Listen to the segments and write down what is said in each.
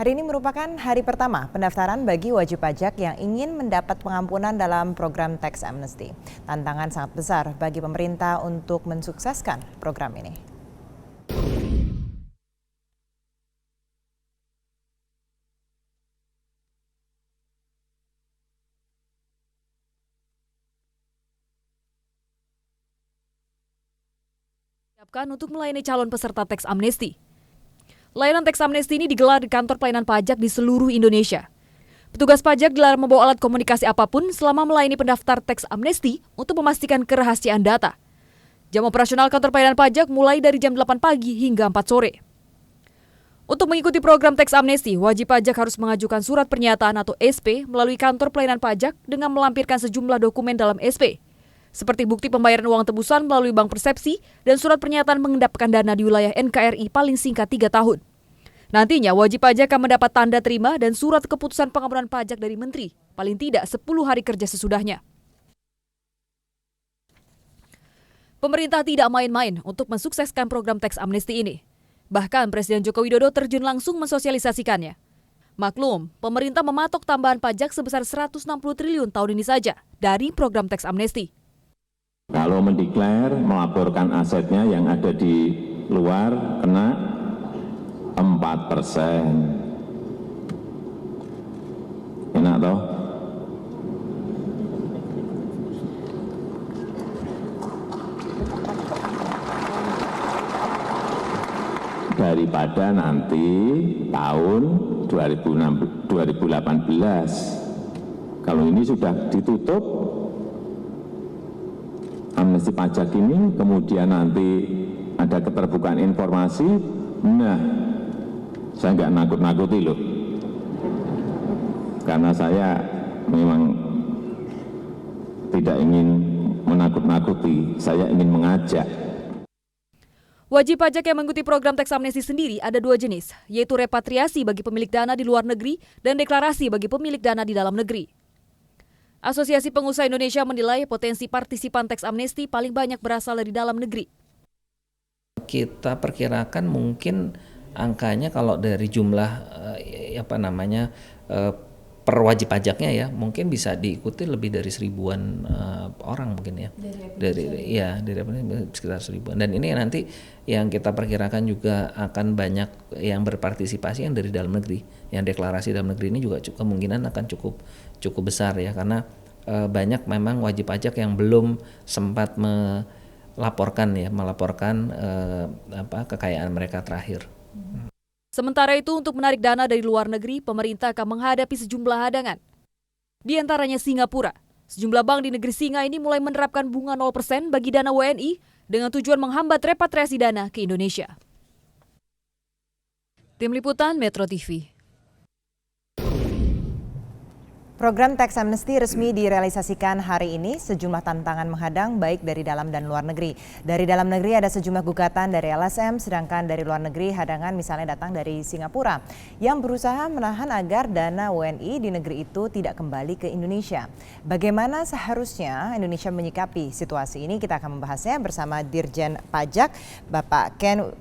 Hari ini merupakan hari pertama pendaftaran bagi wajib pajak yang ingin mendapat pengampunan dalam program tax amnesty. Tantangan sangat besar bagi pemerintah untuk mensukseskan program ini. Untuk melayani calon peserta tax amnesty. Layanan tax amnesty ini digelar di kantor pelayanan pajak di seluruh Indonesia. Petugas pajak dilarang membawa alat komunikasi apapun selama melayani pendaftar tax amnesty untuk memastikan kerahasiaan data. Jam operasional kantor pelayanan pajak mulai dari jam 8 pagi hingga 4 sore. Untuk mengikuti program tax amnesty, wajib pajak harus mengajukan surat pernyataan atau SP melalui kantor pelayanan pajak dengan melampirkan sejumlah dokumen dalam SP. Seperti bukti pembayaran uang tebusan melalui bank persepsi dan surat pernyataan mendapatkan dana di wilayah NKRI paling singkat 3 tahun. Nantinya wajib pajak akan mendapat tanda terima dan surat keputusan pengampunan pajak dari Menteri, paling tidak 10 hari kerja sesudahnya. Pemerintah tidak main-main untuk mensukseskan program tax amnesty ini. Bahkan Presiden Joko Widodo terjun langsung mensosialisasikannya. Maklum, pemerintah mematok tambahan pajak sebesar 160 triliun tahun ini saja dari program tax amnesty. Kalau mendeklar, melaporkan asetnya yang ada di luar kena 4%. Enak toh? Daripada nanti tahun 2018, kalau ini sudah ditutup, amnesti pajak ini, kemudian nanti ada keterbukaan informasi, nah, saya nggak nakut-nakuti loh. Karena saya memang tidak ingin menakut-nakuti, saya ingin mengajak. Wajib pajak yang mengikuti program tax amnesty sendiri ada 2 jenis, yaitu repatriasi bagi pemilik dana di luar negeri dan deklarasi bagi pemilik dana di dalam negeri. Asosiasi Pengusaha Indonesia menilai potensi partisipan tax amnesty paling banyak berasal dari dalam negeri. Kita perkirakan mungkin angkanya kalau dari jumlah per wajib pajaknya ya, mungkin bisa diikuti lebih dari 1000-an orang mungkin ya. Dari sekitar 1000-an. Dan ini nanti yang kita perkirakan juga akan banyak yang berpartisipasi yang dari dalam negeri. Yang deklarasi dalam negeri ini juga kemungkinan akan cukup besar ya, karena banyak memang wajib pajak yang belum sempat melaporkan kekayaan mereka terakhir. Sementara itu, untuk menarik dana dari luar negeri, pemerintah akan menghadapi sejumlah hadangan. Di antaranya Singapura. Sejumlah bank di negeri Singa ini mulai menerapkan bunga 0% bagi dana WNI dengan tujuan menghambat repatriasi dana ke Indonesia. Tim Liputan Metro TV. Program tax amnesty resmi direalisasikan hari ini. Sejumlah tantangan menghadang baik dari dalam dan luar negeri. Dari dalam negeri ada sejumlah gugatan dari LSM, sedangkan dari luar negeri hadangan misalnya datang dari Singapura yang berusaha menahan agar dana WNI di negeri itu tidak kembali ke Indonesia. Bagaimana seharusnya Indonesia menyikapi situasi ini? Kita akan membahasnya bersama Dirjen Pajak, Bapak Ken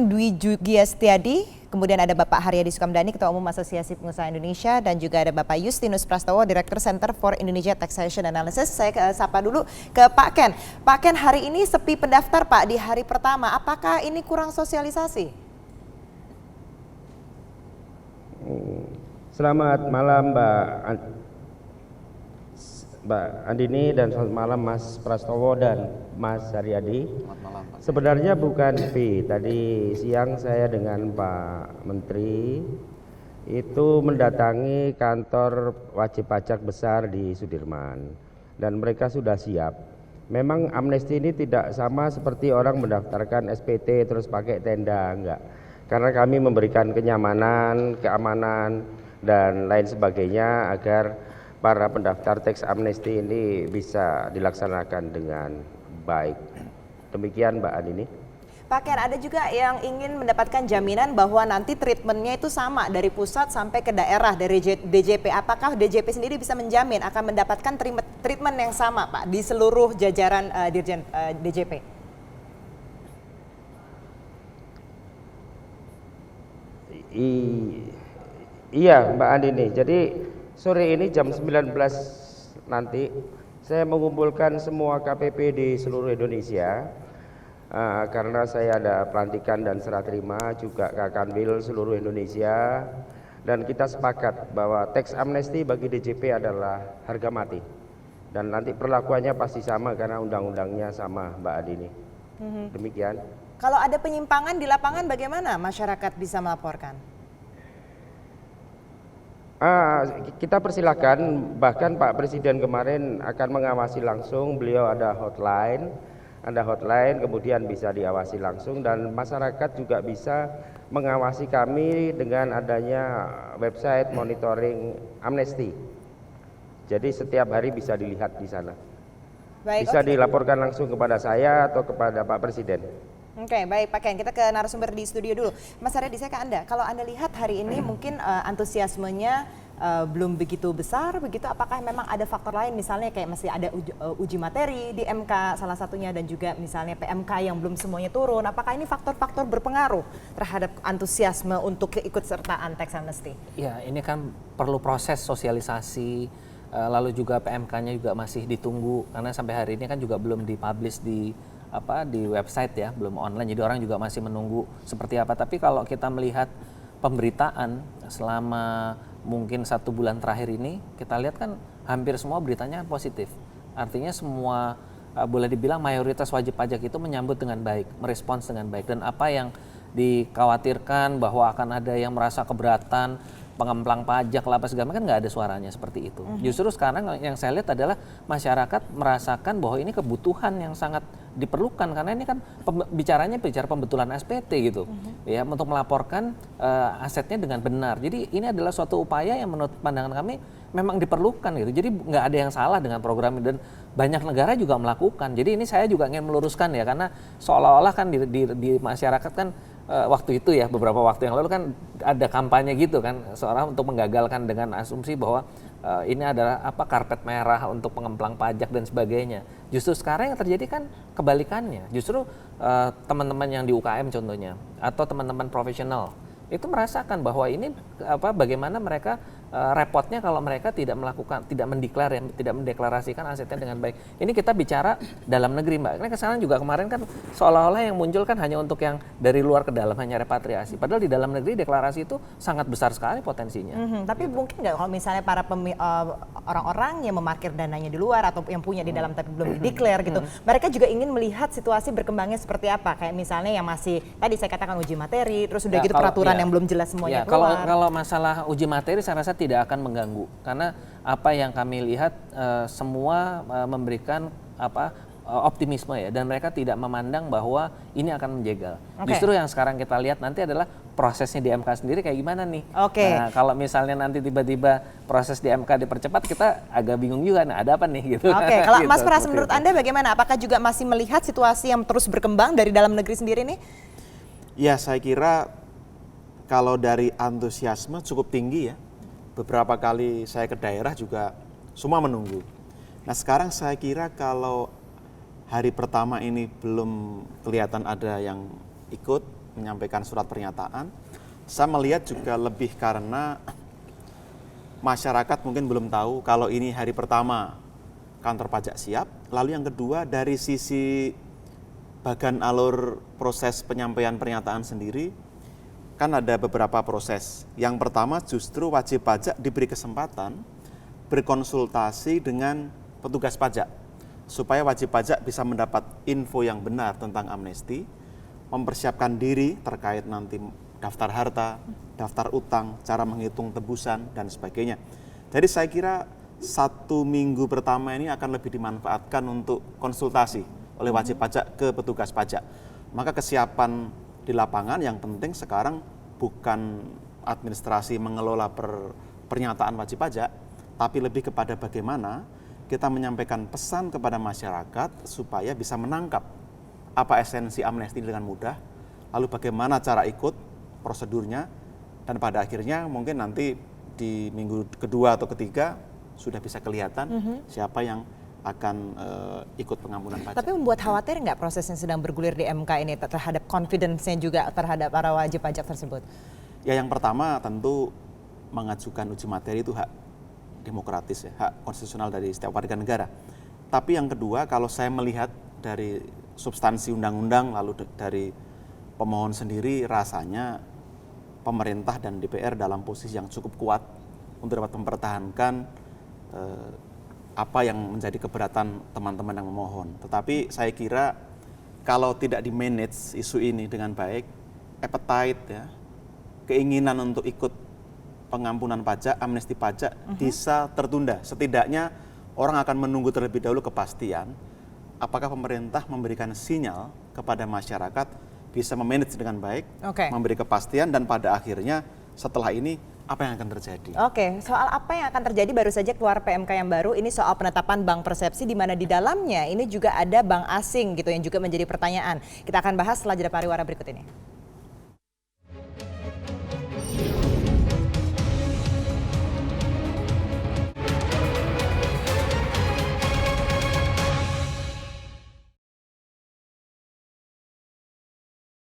Dwi Jugiastiadi. Kemudian ada Bapak Haryadi Sukamdhani, Ketua Umum Asosiasi Pengusaha Indonesia, dan juga ada Bapak Justinus Prastowo, Direktur Center for Indonesia Taxation Analysis. Saya sapa dulu ke Pak Ken. Pak Ken, hari ini sepi pendaftar Pak di hari pertama. Apakah ini kurang sosialisasi? Selamat malam Mbak Andini, dan selamat malam Mas Prastowo dan Mas Haryadi. Sebenarnya bukan sepi. Tadi siang saya dengan Pak Menteri itu mendatangi kantor wajib pajak besar di Sudirman, dan mereka sudah siap. Memang amnesti ini tidak sama seperti orang mendaftarkan SPT terus pakai tenda, enggak. Karena kami memberikan kenyamanan, keamanan, dan lain sebagainya agar para pendaftar tax amnesty ini bisa dilaksanakan dengan baik. Demikian Mbak Andini. Pak Ken, ada juga yang ingin mendapatkan jaminan bahwa nanti treatmentnya itu sama dari pusat sampai ke daerah, dari DJP. Apakah DJP sendiri bisa menjamin akan mendapatkan treatment yang sama Pak di seluruh jajaran Dirjen DJP? Iya Mbak Andini, jadi sore ini jam 19 nanti saya mengumpulkan semua KPP di seluruh Indonesia karena saya ada pelantikan dan serah terima juga Kakanwil seluruh Indonesia, dan kita sepakat bahwa teks amnesti bagi DJP adalah harga mati dan nanti perlakuannya pasti sama karena undang-undangnya sama Mbak Andini. Demikian. Kalau ada penyimpangan di lapangan bagaimana masyarakat bisa melaporkan? Kita persilakan, bahkan Pak Presiden kemarin akan mengawasi langsung, beliau ada hotline, kemudian bisa diawasi langsung, dan masyarakat juga bisa mengawasi kami dengan adanya website monitoring amnesti. Jadi setiap hari bisa dilihat di sana. Baik, Bisa oke. dilaporkan langsung kepada saya atau kepada Pak Presiden. Oke, baik Pak Ken, kita ke narasumber di studio dulu. Mas Haryadi, saya ke Anda. Kalau Anda lihat hari ini mungkin antusiasmenya belum begitu besar, begitu. Apakah memang ada faktor lain, misalnya kayak masih ada uji materi di MK salah satunya, dan juga misalnya PMK yang belum semuanya turun. Apakah ini faktor-faktor berpengaruh terhadap antusiasme untuk keikutsertaan teks amnesti? Ya, ini kan perlu proses sosialisasi, lalu juga PMK-nya juga masih ditunggu karena sampai hari ini kan juga belum dipublish di website ya, belum online. Jadi orang juga masih menunggu seperti apa. Tapi kalau kita melihat pemberitaan selama mungkin 1 bulan terakhir ini, kita lihat kan hampir semua beritanya positif. Artinya semua boleh dibilang mayoritas wajib pajak itu menyambut dengan baik, merespons dengan baik. Dan apa yang dikhawatirkan bahwa akan ada yang merasa keberatan, pengemplang pajak lah apa segala macam, kan nggak ada suaranya seperti itu. Justru sekarang yang saya lihat adalah masyarakat merasakan bahwa ini kebutuhan yang sangat diperlukan, karena ini kan bicara pembetulan SPT gitu, ya, untuk melaporkan asetnya dengan benar. Jadi ini adalah suatu upaya yang menurut pandangan kami memang diperlukan gitu. Jadi nggak ada yang salah dengan program ini, dan banyak negara juga melakukan. Jadi ini saya juga ingin meluruskan ya, karena seolah-olah kan di masyarakat kan waktu itu ya, beberapa waktu yang lalu kan ada kampanye gitu kan, seorang untuk menggagalkan dengan asumsi bahwa ini adalah karpet merah untuk pengemplang pajak dan sebagainya. Justru sekarang yang terjadi kan kebalikannya. Justru teman-teman yang di UKM contohnya atau teman-teman profesional itu merasakan bahwa ini bagaimana mereka repotnya kalau mereka tidak mendeklarasikan asetnya dengan baik. Ini kita bicara dalam negeri, Mbak. Karena kesalahan juga kemarin kan seolah-olah yang muncul kan hanya untuk yang dari luar ke dalam, hanya repatriasi. Padahal di dalam negeri deklarasi itu sangat besar sekali potensinya. Tapi mungkin nggak kalau misalnya para orang-orang yang memarkir dananya di luar atau yang punya di dalam tapi belum di-declare gitu, mereka juga ingin melihat situasi berkembangnya seperti apa. Kayak misalnya yang masih tadi saya katakan uji materi, terus udah gitu peraturan yang belum jelas semuanya keluar. Kalau masalah uji materi saya rasa tidak akan mengganggu, karena apa yang kami lihat semua memberikan optimisme ya, dan mereka tidak memandang bahwa ini akan menjegal. Justru yang sekarang kita lihat nanti adalah prosesnya di MK sendiri kayak gimana nih. Nah, kalau misalnya nanti tiba-tiba proses di MK dipercepat, kita agak bingung juga, nah ada apa nih gitu. Kalau gitu, Mas Pras, menurut Anda bagaimana? Apakah juga masih melihat situasi yang terus berkembang dari dalam negeri sendiri nih? Ya, saya kira kalau dari antusiasme cukup tinggi ya. Beberapa kali saya ke daerah juga semua menunggu. Nah, sekarang saya kira kalau hari pertama ini belum kelihatan ada yang ikut menyampaikan surat pernyataan, saya melihat juga lebih karena masyarakat mungkin belum tahu kalau ini hari pertama kantor pajak siap. Lalu yang kedua, dari sisi bagan alur proses penyampaian pernyataan sendiri, kan ada beberapa proses. Yang pertama justru wajib pajak diberi kesempatan berkonsultasi dengan petugas pajak supaya wajib pajak bisa mendapat info yang benar tentang amnesti, mempersiapkan diri terkait nanti daftar harta, daftar utang, cara menghitung tebusan dan sebagainya. Jadi saya kira 1 minggu pertama ini akan lebih dimanfaatkan untuk konsultasi oleh wajib pajak ke petugas pajak. Maka kesiapan di lapangan yang penting sekarang bukan administrasi mengelola pernyataan wajib pajak, tapi lebih kepada bagaimana kita menyampaikan pesan kepada masyarakat supaya bisa menangkap apa esensi amnesti dengan mudah, lalu bagaimana cara ikut prosedurnya, dan pada akhirnya mungkin nanti di minggu kedua atau ketiga sudah bisa kelihatan siapa yang akan ikut pengampunan pajak. Tapi membuat khawatir nggak proses yang sedang bergulir di MK ini terhadap confidence-nya juga terhadap para wajib pajak tersebut? Ya yang pertama tentu mengajukan uji materi itu hak demokratis ya, hak konstitusional dari setiap warga negara. Tapi yang kedua, kalau saya melihat dari substansi undang-undang lalu dari pemohon sendiri, rasanya pemerintah dan DPR dalam posisi yang cukup kuat untuk dapat mempertahankan apa yang menjadi keberatan teman-teman yang memohon. Tetapi saya kira kalau tidak di-manage isu ini dengan baik, appetite ya, keinginan untuk ikut pengampunan pajak, amnesti pajak bisa tertunda. Setidaknya orang akan menunggu terlebih dahulu kepastian apakah pemerintah memberikan sinyal kepada masyarakat bisa memanage dengan baik, memberi kepastian, dan pada akhirnya setelah ini apa yang akan terjadi. Oke, soal apa yang akan terjadi baru saja keluar PMK yang baru, ini soal penetapan bank persepsi di mana di dalamnya ini juga ada bank asing gitu yang juga menjadi pertanyaan. Kita akan bahas setelah jeda pariwara berikut ini.